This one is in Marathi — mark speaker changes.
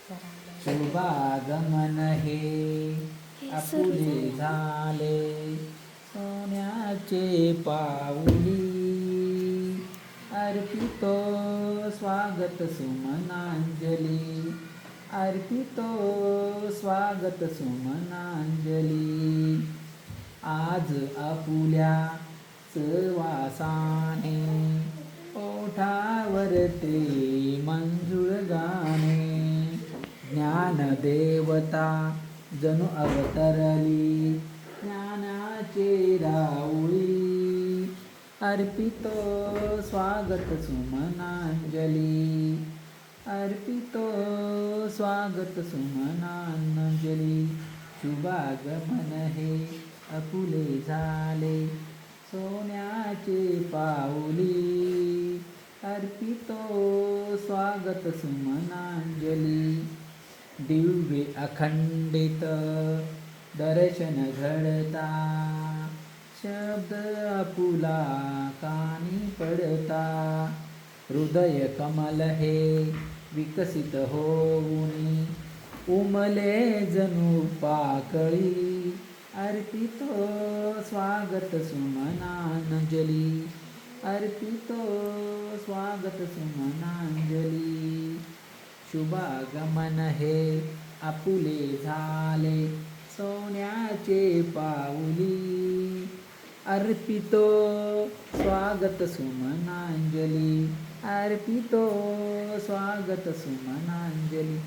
Speaker 1: शुभागमन हे आपुले झाले सोन्याचे पाऊली अर्पितो स्वागत सुमनांजली अर्पितो स्वागत सुमनांजली आज आपुल्या सवासाने ओठावरते मंजूळ गाणे ज्ञानदेवता जणू अवतरली ज्ञानाचे राऊळी अर्पितो स्वागत सुमनांजली अर्पितो स्वागत सुमनांजली शुभागमन हे आपुले झाले सोन्याचे पाऊली अर्पितो स्वागत सुमनांजली दिव्य अखंडित दर्शन घडता शब्द आपुला कानी पडता हृदय कमल हे विकसित होऊनी उमले जणू पाकळी अर्पितो स्वागत सुमनांजली अर्पितो स्वागत सुमनांजली शुभागमन हे आपुले झाले सोन्याचे पाऊली अर्पितो स्वागत सुमनांजली अर्पितो स्वागत सुमनांजली